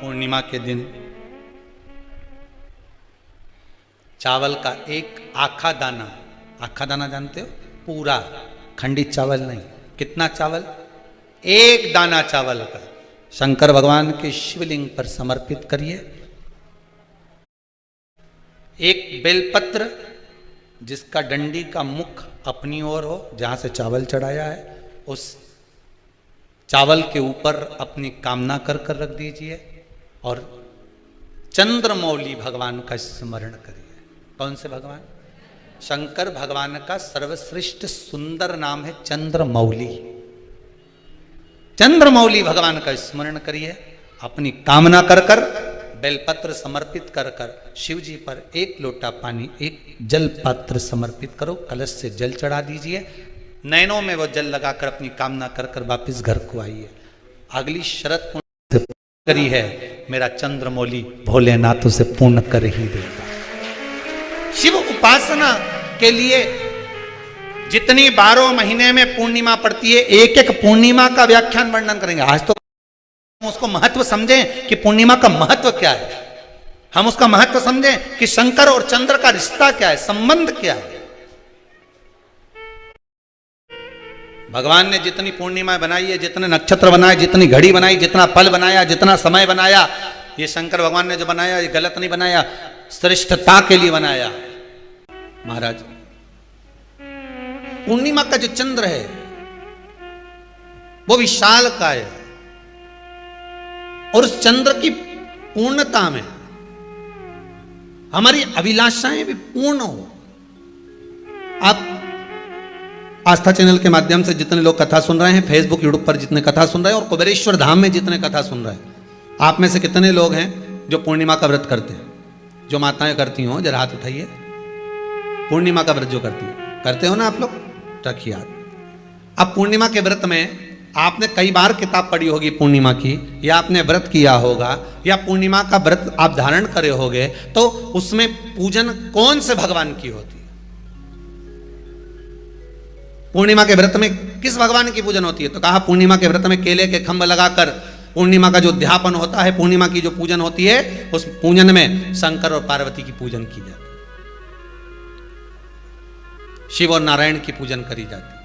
पूर्णिमा के दिन चावल का एक आखा दाना जानते हो, पूरा खंडित चावल नहीं, कितना चावल, एक दाना चावल का शंकर भगवान के शिवलिंग पर समर्पित करिए। एक बेलपत्र जिसका डंडी का मुख अपनी ओर हो, जहां से चावल चढ़ाया है, उस चावल के ऊपर अपनी कामना कर कर रख दीजिए और चंद्रमौली भगवान का स्मरण करिए। कौन से भगवान? शंकर भगवान का सर्वश्रेष्ठ सुंदर नाम है चंद्रमौली। चंद्रमौली भगवान का स्मरण करिए, अपनी कामना कर कर बेलपत्र समर्पित कर कर शिव जी पर एक लोटा पानी, एक जल पात्र समर्पित करो, कलश से जल चढ़ा दीजिए, नैनों में वो जल लगाकर अपनी कामना कर कर वापिस घर को आइए। अगली शरत पूर्ण करी है, मेरा चंद्रमौली भोलेनाथ उसे पूर्ण कर ही देगा। शिव उपासना के लिए जितनी 12 महीने में पूर्णिमा पड़ती है, एक एक पूर्णिमा का व्याख्यान वर्णन करेंगे। आज तो उसको महत्व समझें कि पूर्णिमा का महत्व क्या है, हम उसका महत्व समझें कि शंकर और चंद्र का रिश्ता क्या है, संबंध क्या है। भगवान ने जितनी पूर्णिमा बनाई है, जितने नक्षत्र बनाए, जितनी घड़ी बनाई, जितना पल बनाया, जितना समय बनाया, ये शंकर भगवान ने जो बनाया ये गलत नहीं बनाया, श्रेष्ठता के लिए बनाया। महाराज, पूर्णिमा का जो चंद्र है वो विशाल का है और उस चंद्र की पूर्णता में हमारी अभिलाषाएं भी पूर्ण हो। आप आस्था चैनल के माध्यम से जितने लोग कथा सुन रहे हैं, फेसबुक यूट्यूब पर जितने कथा सुन रहे हैं और कुबेरेश्वर धाम में जितने कथा सुन रहे हैं, आप में से कितने लोग हैं जो पूर्णिमा का व्रत करते हैं? जो माताएं करती हो जरा हाथ उठाइए। पूर्णिमा का व्रत जो करती है, करते हो ना आप लोग? रखिए हाथ। अब पूर्णिमा के व्रत में आपने कई बार किताब पढ़ी होगी पूर्णिमा की, या आपने व्रत किया होगा, या पूर्णिमा का व्रत आप धारण करे होगे, तो उसमें पूजन कौन से भगवान की होती है? पूर्णिमा के व्रत में किस भगवान की पूजन होती है? तो कहा पूर्णिमा के व्रत में केले के खंभ लगाकर पूर्णिमा का जो अध्यापन होता है, पूर्णिमा की जो पूजन होती है, उस पूजन में शंकर और पार्वती की पूजन की जाती है, शिव और नारायण की पूजन करी जाती है,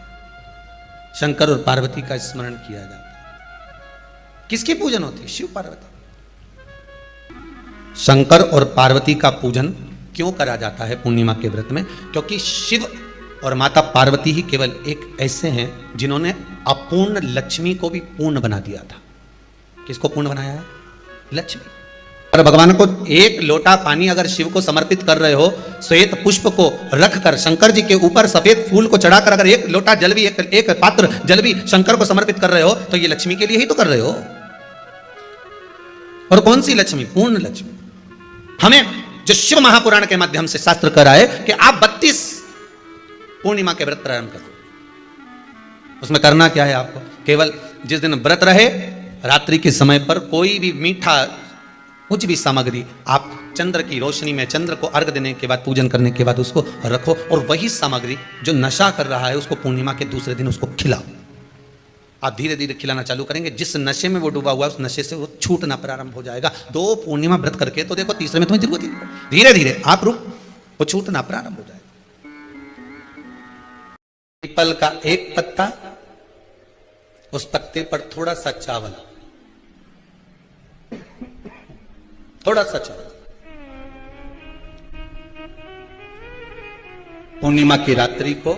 शंकर और पार्वती का स्मरण किया जाता है। किसकी पूजन होती है? शिव पार्वती। शंकर और पार्वती का पूजन क्यों करा जाता है पूर्णिमा के व्रत में? क्योंकि शिव और माता पार्वती ही केवल एक ऐसे हैं जिन्होंने अपूर्ण लक्ष्मी को भी पूर्ण बना दिया था। किसको पूर्ण बनाया है? लक्ष्मी। और भगवान को एक लोटा पानी अगर शिव को समर्पित कर रहे हो, श्वेत पुष्प को रखकर शंकर जी के ऊपर सफेद फूल को चढ़ाकर अगर एक लोटा जल भी, एक पात्र जल भी शंकर को समर्पित कर रहे हो, तो ये लक्ष्मी के लिए ही तो कर रहे हो। और कौन सी लक्ष्मी? पूर्ण लक्ष्मी। हमें जो शिव महापुराण के माध्यम से शास्त्र कह रहा है कि आप 32 पूर्णिमा के व्रत प्रारंभ करो। उसमें करना क्या है आपको? केवल जिस दिन व्रत रहे, रात्रि के समय पर कोई भी मीठा, कुछ भी सामग्री आप चंद्र की रोशनी में, चंद्र को अर्घ देने के बाद, पूजन करने के बाद उसको रखो, और वही सामग्री जो नशा कर रहा है उसको पूर्णिमा के दूसरे दिन उसको खिलाओ। आप धीरे धीरे खिलाना चालू करेंगे, जिस नशे में वो डूबा हुआ है उस नशे से वो छूटना प्रारंभ हो जाएगा। 2 पूर्णिमा व्रत करके तो देखो, तीसरे में तुम्हें जरूरत ही नहीं, धीरे धीरे आप रुक, वो छूटना प्रारंभ हो जाएगा। पीपल का एक पत्ता, उस पत्ते पर थोड़ा सा चावल, थोड़ा सा चावल, पूर्णिमा की रात्रि को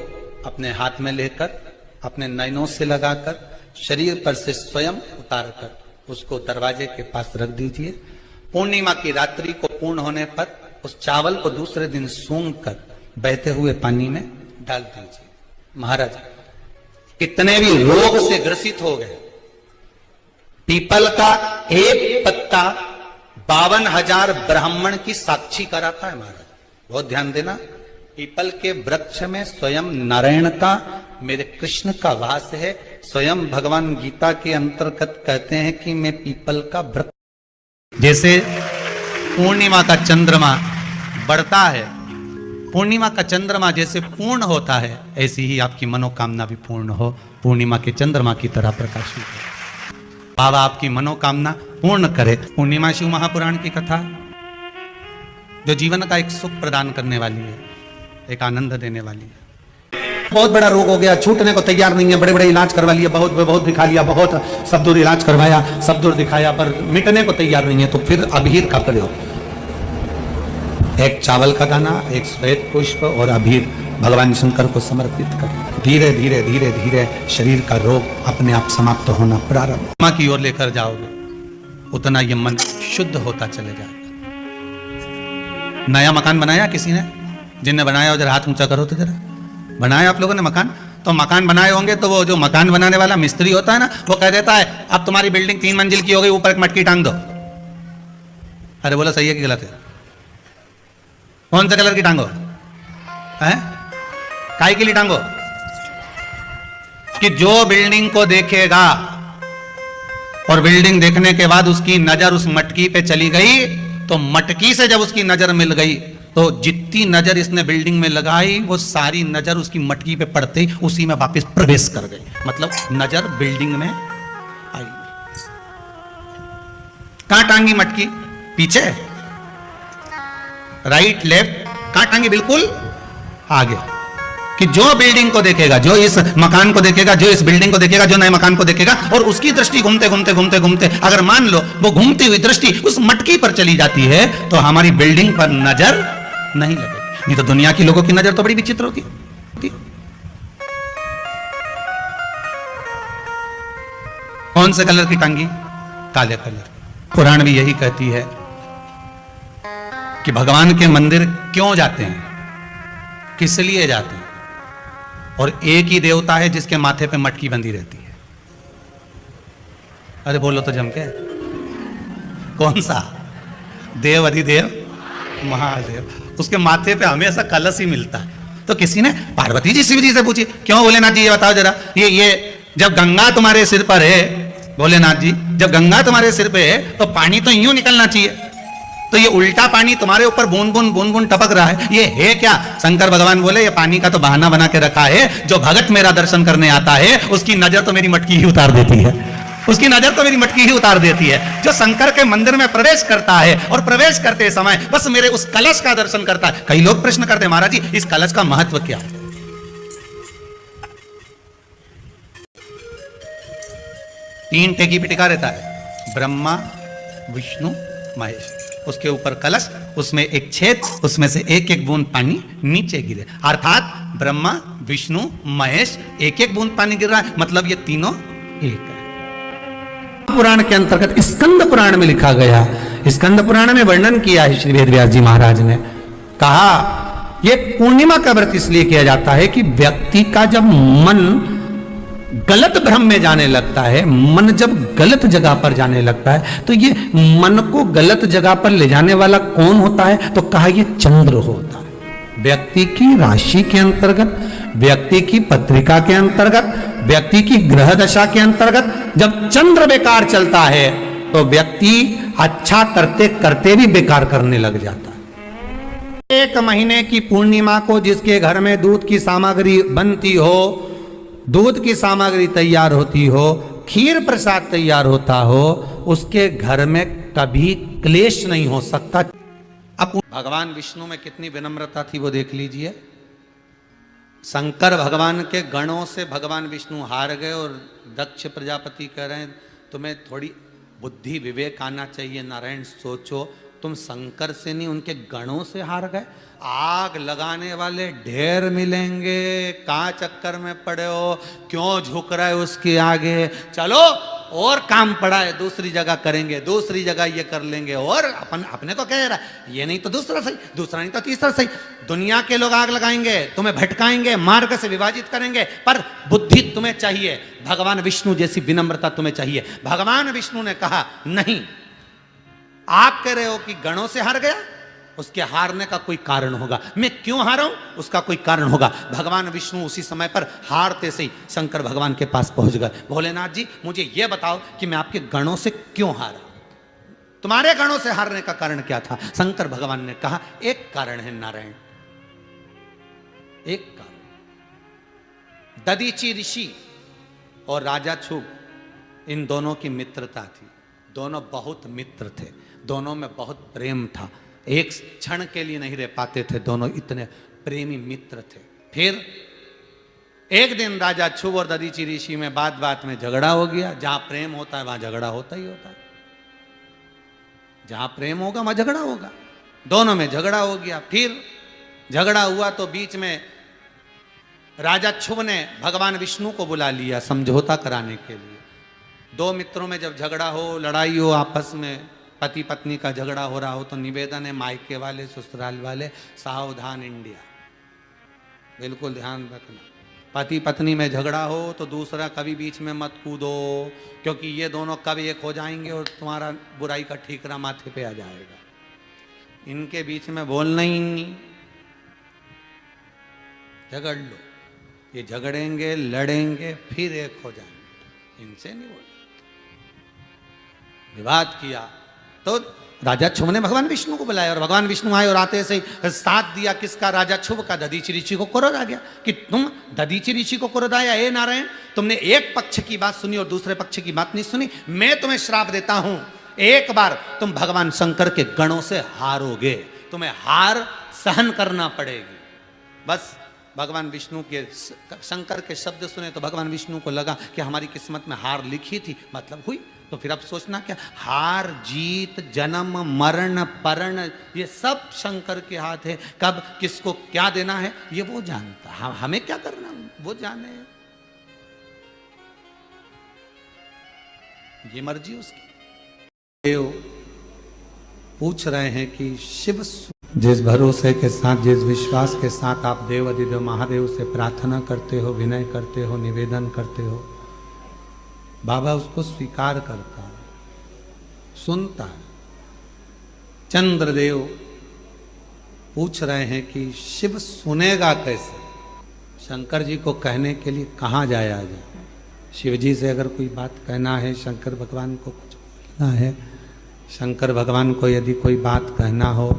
अपने हाथ में लेकर, अपने नयनों से लगाकर, शरीर पर से स्वयं उतारकर उसको दरवाजे के पास रख दीजिए। पूर्णिमा की रात्रि को पूर्ण होने पर उस चावल को दूसरे दिन सूंघ कर बहते हुए पानी में डाल दीजिए। महाराज, कितने भी रोग से ग्रसित हो गए, पीपल का एक पत्ता 52,000 ब्राह्मण की साक्षी कराता है। महाराज बहुत ध्यान देना, पीपल के वृक्ष में स्वयं नारायण का, मेरे कृष्ण का वास है। स्वयं भगवान गीता के अंतर्गत कहते हैं कि मैं पीपल का वृक्ष। जैसे पूर्णिमा का चंद्रमा बढ़ता है, पूर्णिमा का चंद्रमा जैसे पूर्ण होता है, ऐसी ही आपकी मनोकामना भी पूर्ण हो, पूर्णिमा के चंद्रमा की तरह प्रकाशित हो। बाबा आपकी मनोकामना पूर्ण करे। पूर्णिमा शिव महापुराण की कथा जो जीवन का एक सुख प्रदान करने वाली है, एक आनंद देने वाली है। बहुत बड़ा रोग हो गया, छूटने को तैयार नहीं है, बड़े बड़े इलाज करवा लिया, बहुत दिखा लिया, बहुत सब दूर इलाज करवाया, सब दूर दिखाया, पर मिटने को तैयार नहीं है। तो फिर अबीर का प्रयोग, एक चावल का दाना, एक श्वेत पुष्प और अबीर भगवान शंकर को समर्पित कर धीरे धीरे धीरे धीरे शरीर का रोग अपने आप समाप्त होना प्रारंभ। मां की ओर लेकर जाओगे उतना ये मन शुद्ध होता चले जाएगा। नया मकान बनाया किसी ने, जिनने बनाया हो जरा हाथ ऊंचा करो तो जरा। बनाया आप लोगों ने मकान? तो मकान बनाए होंगे तो वो जो मकान बनाने वाला मिस्त्री होता है ना, वो कह देता है अब तुम्हारी बिल्डिंग 3 मंजिल की हो गई, ऊपर एक मटकी टांग दो। अरे बोला सही है कि गलत है? कौन सा कलर की टांगो है? काय के लिए टांगो? कि जो बिल्डिंग को देखेगा और बिल्डिंग देखने के बाद उसकी नजर उस मटकी पे चली गई, तो मटकी से जब उसकी नजर मिल गई तो जितनी नजर इसने बिल्डिंग में लगाई वो सारी नजर उसकी मटकी पे पड़ते ही उसी में वापस प्रवेश कर गई। मतलब नजर बिल्डिंग में आई। कहां टांगी मटकी? पीछे, राइट लेफ्ट, कहां टांगी? बिल्कुल आगे। कि जो बिल्डिंग को देखेगा, जो इस मकान को देखेगा, जो इस बिल्डिंग को देखेगा, जो नए मकान को देखेगा, और उसकी दृष्टि घूमते घूमते घूमते घूमते अगर मान लो वो घूमती हुई दृष्टि उस मटकी पर चली जाती है, तो हमारी बिल्डिंग पर नजर नहीं लगेगी। नहीं तो दुनिया के लोगों की नजर तो बड़ी विचित्र होती है। कौन से कलर की टांगी? काले कलर। पुराण भी यही कहती है कि भगवान के मंदिर क्यों जाते हैं, किस लिए जाते हैं, और एक ही देवता है जिसके माथे पे मटकी बंधी रहती है। अरे बोलो तो जम के, कौन सा? देव अधिदेव महादेव, उसके माथे पे हमेशा कलश ही मिलता है। तो किसी ने पार्वती जी शिव जी से पूछी, क्यों भोलेनाथ जी ये बताओ जरा, ये जब गंगा तुम्हारे सिर पर है, भोलेनाथ जी जब गंगा तुम्हारे सिर पे है तो पानी तो यूं निकलना चाहिए, तो ये उल्टा पानी तुम्हारे ऊपर बूंद बूंद टपक रहा है, ये है क्या? शंकर भगवान बोले ये पानी का तो बहाना बना के रखा है, जो भगत मेरा दर्शन करने आता है उसकी नजर तो मेरी मटकी ही उतार देती है, उसकी नजर तो मेरी मटकी ही उतार देती है। जो शंकर के मंदिर में प्रवेश करता है और प्रवेश करते समय बस मेरे उस कलश का दर्शन करता है। कई लोग प्रश्न करते हैं, महाराज जी इस कलश का महत्व क्या है? 3 टेकी पे टिका रहता है, ब्रह्मा विष्णु महेश, उसके ऊपर कलश, उसमें एक छेद, उसमें से एक एक बूंद पानी नीचे गिरे, अर्थात ब्रह्मा विष्णु महेश एक एक बूंद पानी गिर रहा है, मतलब ये तीनों एक है। पुराण के अंतर्गत स्कंद पुराण में लिखा गया, स्कंद पुराण में वर्णन किया है श्री वेदव्यास जी महाराज ने, कहा ये पूर्णिमा का व्रत इसलिए किया जाता है कि व्यक्ति का जब मन गलत भ्रम में जाने लगता है, मन जब गलत जगह पर जाने लगता है, तो ये मन को गलत जगह पर ले जाने वाला कौन होता है? तो कहा ये चंद्र होता है। व्यक्ति की राशि के अंतर्गत, व्यक्ति की पत्रिका के अंतर्गत, व्यक्ति की ग्रह दशा के अंतर्गत जब चंद्र बेकार चलता है तो व्यक्ति अच्छा करते करते भी बेकार करने लग जाता है। 1 महीने की पूर्णिमा को जिसके घर में दूध की सामग्री बनती हो, दूध की सामग्री तैयार होती हो, खीर प्रसाद तैयार होता हो, उसके घर में कभी क्लेश नहीं हो सकता। अब भगवान विष्णु में कितनी विनम्रता थी वो देख लीजिए। शंकर भगवान के गणों से भगवान विष्णु हार गए और दक्ष प्रजापति कह रहे हैं तुम्हें थोड़ी बुद्धि विवेक आना चाहिए, नारायण सोचो, तुम शंकर से नहीं उनके गणों से हार गए। आग लगाने वाले ढेर मिलेंगे, कहां चक्कर में पड़े हो, क्यों झुक रहा है उसके आगे, चलो और काम पड़ा है दूसरी जगह करेंगे, दूसरी जगह ये कर लेंगे, और अपने को कह रहा है ये नहीं तो दूसरा सही, दूसरा नहीं तो तीसरा सही। दुनिया के लोग आग लगाएंगे, तुम्हें भटकाएंगे, मार्ग से विभाजित करेंगे, पर बुद्धि तुम्हें चाहिए, भगवान विष्णु जैसी विनम्रता तुम्हें चाहिए। भगवान विष्णु ने कहा नहीं, आप कह रहे हो कि गणों से हार गया, उसके हारने का कोई कारण होगा, मैं क्यों हारा हूं उसका कोई कारण होगा। भगवान विष्णु उसी समय पर हारते से ही शंकर भगवान के पास पहुंच गए। भोलेनाथ जी मुझे यह बताओ कि मैं आपके गणों से क्यों हारा, तुम्हारे गणों से हारने का कारण क्या था? शंकर भगवान ने कहा एक कारण है नारायण, एक कारण। दधीची ऋषि और राजा छुग इन दोनों की मित्रता थी, दोनों बहुत मित्र थे, दोनों में बहुत प्रेम था, एक क्षण के लिए नहीं रह पाते थे, दोनों इतने प्रेमी मित्र थे। फिर एक दिन राजा शुभ और दधीचि ऋषि में बात बात में झगड़ा हो गया। जहां प्रेम होता है वहां झगड़ा होता ही होता है, जहां प्रेम होगा वहां झगड़ा होगा। दोनों में झगड़ा हो गया। फिर झगड़ा हुआ तो बीच में राजा शुभ ने भगवान विष्णु को बुला लिया समझौता कराने के लिए। दो मित्रों में जब झगड़ा हो, लड़ाई हो, आपस में पति पत्नी का झगड़ा हो रहा हो, तो निवेदन है मायके वाले ससुराल वाले, सावधान इंडिया, बिल्कुल ध्यान रखना। पति पत्नी में झगड़ा हो तो दूसरा कभी बीच में मत कूदो, क्योंकि ये दोनों कब एक हो जाएंगे और तुम्हारा बुराई का ठीकरा माथे पे आ जाएगा। इनके बीच में बोलना ही नहीं, झगड़ लो, ये झगड़ेंगे लड़ेंगे फिर एक हो जाएंगे, इनसे नहीं बोल। विवाद किया तो राजा शुभ ने भगवान विष्णु को बुलाया और भगवान विष्णु आए और आते से ही साथ दिया किसका, राजा शुभ का। दधीचि ऋषि को क्रोध आ गया कि तुम दधीचि ऋषि को क्रोध आया, ए नारायण तुमने एक पक्ष की बात सुनी और दूसरे पक्ष की बात नहीं सुनी। मैं तुम्हें श्राप देता हूं, एक बार तुम भगवान शंकर के गणों से हारोगे, तुम्हें हार सहन करना पड़ेगी। बस भगवान विष्णु के शंकर के शब्द सुने तो भगवान विष्णु को लगा कि हमारी किस्मत में हार लिखी थी, मतलब हुई। तो फिर अब सोचना क्या, हार जीत जन्म मरण परण ये सब शंकर के हाथ है, कब किसको क्या देना है ये वो जानता, हमें क्या करना वो जाने, ये मर्जी उसकी। देव पूछ रहे हैं कि शिव, जिस भरोसे के साथ, जिस विश्वास के साथ आप देव अधिदेव महादेव से प्रार्थना करते हो, विनय करते हो, निवेदन करते हो, बाबा उसको स्वीकार करता है, सुनता है। चंद्रदेव पूछ रहे हैं कि शिव सुनेगा कैसे, शंकर जी को कहने के लिए कहाँ जाया जाए। शिव जी से अगर कोई बात कहना है, शंकर भगवान को कुछ बोलना है, शंकर भगवान को यदि कोई बात कहना हो,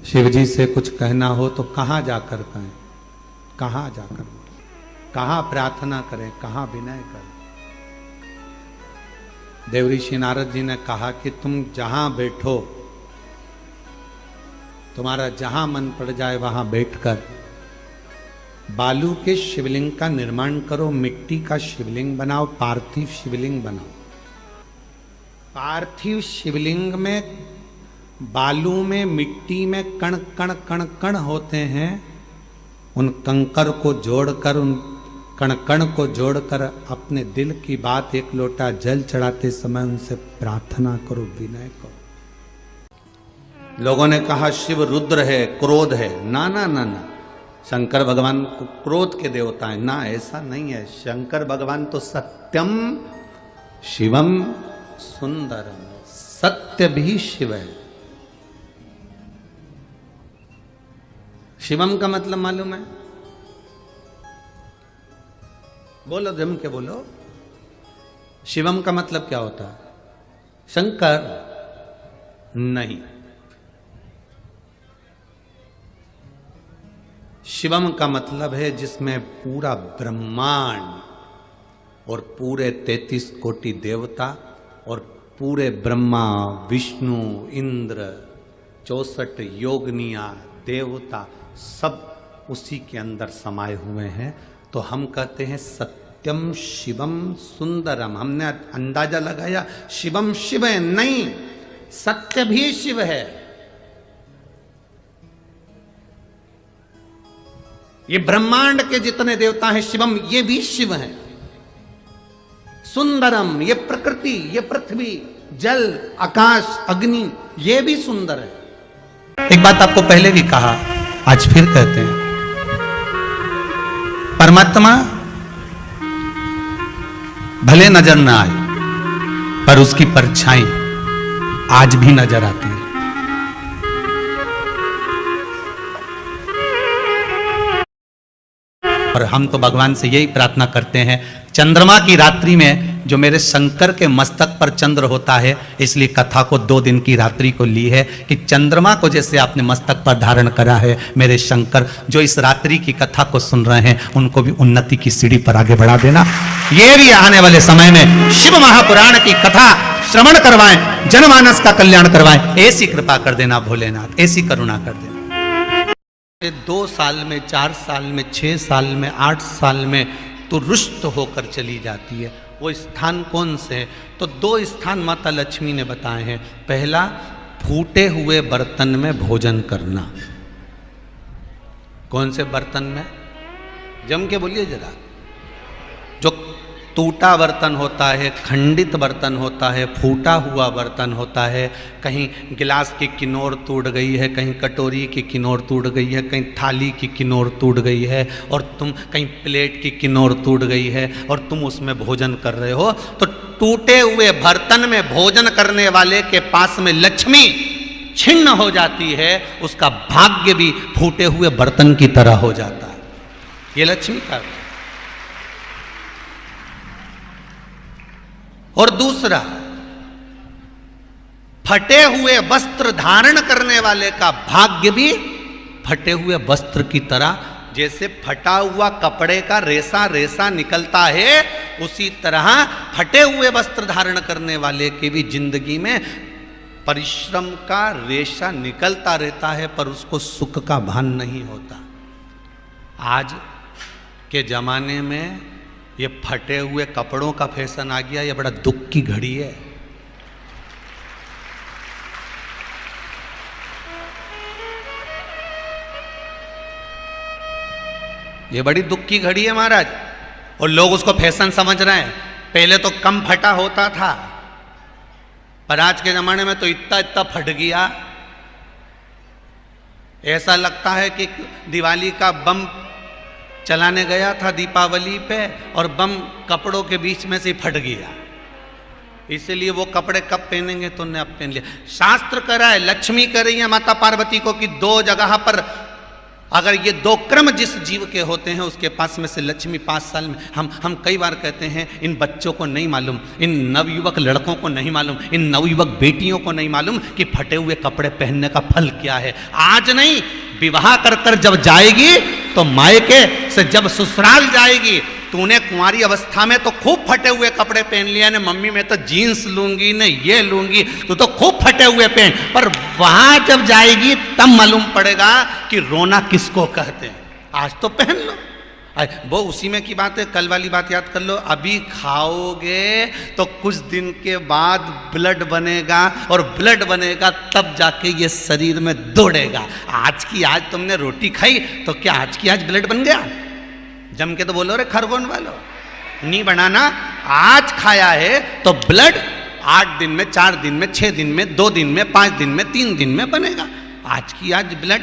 शिव जी से कुछ कहना हो तो कहाँ जाकर कहें, कहाँ जाकर, कहाँ प्रार्थना करें, कहाँ विनय करें। देव ऋषि नारद जी ने कहा कि तुम जहां बैठो, तुम्हारा जहां मन पड़ जाए वहां बैठकर बालू के शिवलिंग का निर्माण करो, मिट्टी का शिवलिंग बनाओ, पार्थिव शिवलिंग बनाओ। पार्थिव शिवलिंग में बालू में मिट्टी में कण कण कण कण होते हैं, उन कंकर को जोड़कर, उन कण कण को जोड़कर अपने दिल की बात एक लोटा जल चढ़ाते समय उनसे प्रार्थना करो, विनय करो। लोगों ने कहा शिव रुद्र है, क्रोध है, ना ना ना ना, शंकर भगवान को क्रोध के देवता है ना, ऐसा नहीं है। शंकर भगवान तो सत्यम शिवम सुंदरम, सत्य भी शिव है। शिवम का मतलब मालूम है, बोलो जम के बोलो, शिवम का मतलब क्या होता है? शंकर नहीं, शिवम का मतलब है जिसमें पूरा ब्रह्मांड और पूरे 33 कोटि देवता और पूरे ब्रह्मा विष्णु इंद्र 64 योगनिया देवता सब उसी के अंदर समाये हुए हैं। तो हम कहते हैं सत्यम शिवम सुंदरम। हमने अंदाजा लगाया शिवम शिव है, नहीं, सत्य भी शिव है। ये ब्रह्मांड के जितने देवता हैं शिवम, ये भी शिव हैं। सुंदरम, ये प्रकृति, ये पृथ्वी, जल, आकाश, अग्नि, ये भी सुंदर है। एक बात आपको पहले भी कहा, आज फिर कहते हैं, परमात्मा भले नजर ना आए पर उसकी परछाई आज भी नजर आती है। और हम तो भगवान से यही प्रार्थना करते हैं, चंद्रमा की रात्रि में जो मेरे शंकर के मस्तक पर चंद्र होता है, इसलिए कथा को 2 दिन की रात्रि को ली है कि चंद्रमा को जैसे आपने मस्तक पर धारण करा है, मेरे शंकर जो इस रात्रि की कथा को सुन रहे हैं उनको भी उन्नति की सीढ़ी पर आगे बढ़ा देना। ये भी आने वाले समय में शिव महापुराण की कथा श्रवण करवाएं, जनमानस का कल्याण करवाएं, ऐसी कृपा कर देना भोलेनाथ, ऐसी करुणा कर देना। 2 साल में, 4 साल में, 6 साल में, 8 साल में तो रुष्ट होकर चली जाती है। वो स्थान कौन से है? तो 2 स्थान माता लक्ष्मी ने बताए हैं। पहला, फूटे हुए बर्तन में भोजन करना। कौन से बर्तन में? जम के बोलिए जरा। जो टूटा बर्तन होता है, खंडित बर्तन होता है, फूटा हुआ बर्तन होता है, कहीं गिलास की किनोर टूट गई है, कहीं कटोरी की किनोर टूट गई है, कहीं थाली की किनोर टूट गई है, और तुम कहीं प्लेट की किनोर टूट गई है और तुम उसमें भोजन कर रहे हो, तो टूटे हुए बर्तन में भोजन करने वाले के पास में लक्ष्मी छिन्न हो जाती है, उसका भाग्य भी फूटे हुए बर्तन की तरह हो जाता है। ये लक्ष्मी का। और दूसरा, फटे हुए वस्त्र धारण करने वाले का भाग्य भी फटे हुए वस्त्र की तरह, जैसे फटा हुआ कपड़े का रेसा रेसा निकलता है, उसी तरह फटे हुए वस्त्र धारण करने वाले की भी जिंदगी में परिश्रम का रेशा निकलता रहता है, पर उसको सुख का भान नहीं होता। आज के जमाने में ये फटे हुए कपड़ों का फैशन आ गया, ये बड़ा दुख की घड़ी है। ये बड़ी दुख की घड़ी है महाराज, और लोग उसको फैशन समझ रहे हैं। पहले तो कम फटा होता था, पर आज के जमाने में तो इतना इतना फट गया, ऐसा लगता है कि दिवाली का बम चलाने गया था दीपावली पे और बम कपड़ों के बीच में से फट गया। इसलिए वो कपड़े कब पहनेंगे तो ने अब पहन लिया। शास्त्र कह रहा है, लक्ष्मी कह रही है माता पार्वती को कि 2 जगह पर अगर ये 2 क्रम जिस जीव के होते हैं उसके पास में से लक्ष्मी 5 साल में, हम कई बार कहते हैं इन बच्चों को नहीं मालूम, इन नवयुवक लड़कों को नहीं मालूम, इन नवयुवक बेटियों को नहीं मालूम कि फटे हुए कपड़े पहनने का फल क्या है। आज नहीं, विवाह कर कर जब जाएगी तो मायके से जब ससुराल जाएगी, तूने कुंवारी अवस्था में तो खूब फटे हुए कपड़े पहन लिया ने, मम्मी मैं तो जीन्स लूंगी न ये लूंगी, तू तो खूब फटे हुए पहन, पर वहां जब जाएगी तब मालूम पड़ेगा कि रोना किसको कहते हैं। आज तो पहन लो। वो उसी में की बात है, कल वाली बात याद कर लो। अभी खाओगे तो कुछ दिन के बाद ब्लड बनेगा, और ब्लड बनेगा तब जाके ये शरीर में दौड़ेगा। आज की आज तुमने रोटी खाई तो क्या आज की आज ब्लड बन गया? जम के तो बोलो रे खरगोन वालों, नहीं बनाना। आज खाया है तो ब्लड 8 दिन में, 4 दिन में, 6 दिन में, 2 दिन में, 5 दिन में, 3 दिन में बनेगा। आज की आज ब्लड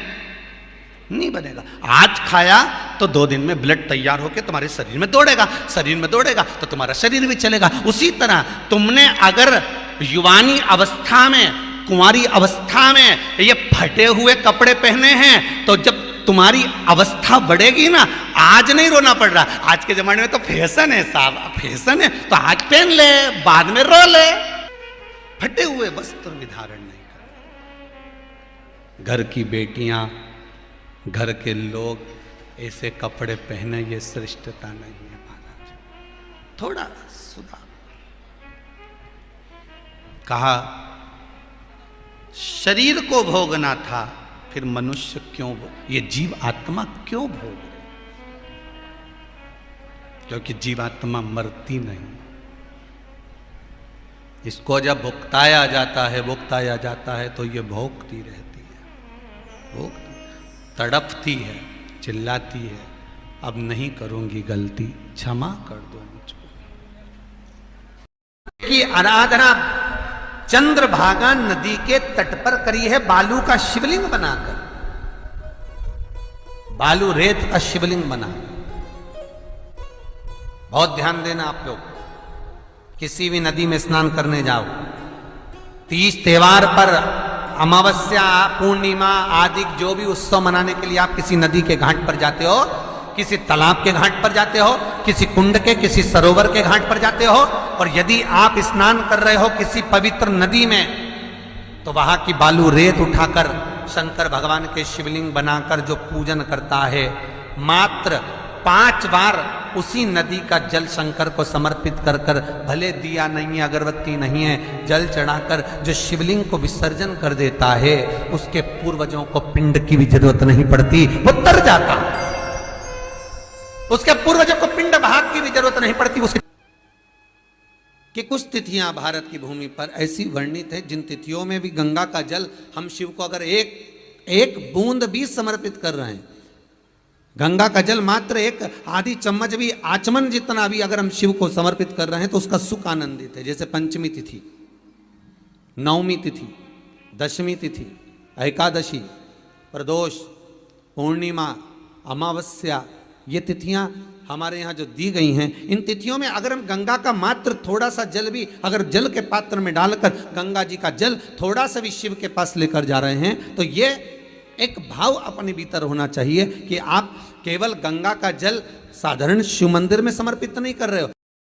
नहीं बनेगा। आज खाया तो 2 दिन में ब्लड तैयार होकर तुम्हारे शरीर में दौड़ेगा, शरीर में दौड़ेगा तो तुम्हारा शरीर भी चलेगा। उसी तरह तुमने अगर युवानी अवस्था में, कुंवारी अवस्था में ये फटे हुए कपड़े पहने हैं, तो जब तुम्हारी अवस्था बढ़ेगी ना, आज नहीं रोना पड़ रहा। आज के जमाने में तो फैशन है साहब, फैशन है तो आज पहन ले, बाद में रो ले। फटे हुए वस्त्र भी धारण नहीं कर। घर की बेटियां, घर के लोग ऐसे कपड़े पहने, ये श्रेष्ठता नहीं है महाराज। थोड़ा सुधार। कहा शरीर को भोगना था, फिर मनुष्य क्यों ये जीव आत्मा क्यों भोग रहे? क्योंकि जीवात्मा मरती नहीं। इसको जब भुगताया जाता है तो ये भोगती रहती है, तड़पती है, चिल्लाती है, अब नहीं करूंगी गलती, क्षमा कर दो मुझको। की आराधना चंद्रभागा नदी के तट पर करी है, बालू का शिवलिंग बनाकर, बालू रेत का शिवलिंग बना। बहुत ध्यान देना आप लोग, किसी भी नदी में स्नान करने जाओ, तीज त्योहार पर, अमावस्या, पूर्णिमा आदि जो भी उत्सव मनाने के लिए आप किसी नदी के घाट पर जाते हो, किसी तालाब के घाट पर जाते हो, किसी कुंड के, किसी सरोवर के घाट पर जाते हो, और यदि आप स्नान कर रहे हो किसी पवित्र नदी में, तो वहां की बालू रेत उठाकर शंकर भगवान के शिवलिंग बनाकर जो पूजन करता है, मात्र 5 बार उसी नदी का जल शंकर को समर्पित कर कर, भले दिया नहीं है, अगरबत्ती नहीं है, जल चढ़ाकर जो शिवलिंग को विसर्जन कर देता है, उसके पूर्वजों को पिंड की भी जरूरत नहीं पड़ती, वो तर जाता। उसके पूर्वजों को पिंड भाग की भी जरूरत नहीं पड़ती। उसके कि कुछ तिथियां भारत की भूमि पर ऐसी वर्णित है जिन तिथियों में भी गंगा का जल हम शिव को अगर एक बूंद भी समर्पित कर रहे हैं, गंगा का जल मात्र एक आधी चम्मच भी, आचमन जितना भी अगर हम शिव को समर्पित कर रहे हैं तो उसका सुख आनंदित है। जैसे पंचमी तिथि, नवमी तिथि, दशमी तिथि, एकादशी, प्रदोष, पूर्णिमा, अमावस्या, ये तिथियां हमारे यहाँ जो दी गई हैं, इन तिथियों में अगर हम गंगा का मात्र थोड़ा सा जल भी अगर जल के पात्र में डालकर गंगा जी का जल थोड़ा सा भी शिव के पास लेकर जा रहे हैं, तो ये एक भाव अपने भीतर होना चाहिए कि आप केवल गंगा का जल साधारण शिव मंदिर में समर्पित नहीं कर रहे हो।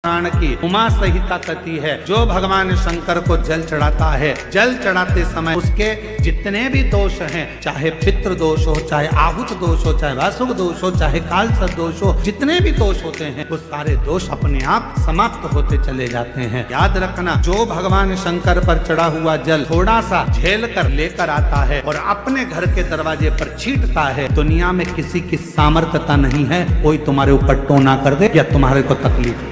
पुराण की उमा संहिता कहती है, जो भगवान शंकर को जल चढ़ाता है, जल चढ़ाते समय उसके जितने भी दोष हैं, चाहे पितृ दोष हो, चाहे आहुत दोष हो, चाहे वासुक दोष हो, चाहे कालसर्प दोष हो, जितने भी दोष होते हैं, वो सारे दोष अपने आप समाप्त होते चले जाते हैं। याद रखना, जो भगवान शंकर पर चढ़ा हुआ जल थोड़ा सा झेल कर लेकर आता है और अपने घर के दरवाजे पर छींटता है, दुनिया में किसी की सामर्थ्यता नहीं है कोई तुम्हारे ऊपर टोना कर दे या तुम्हारे को तकलीफ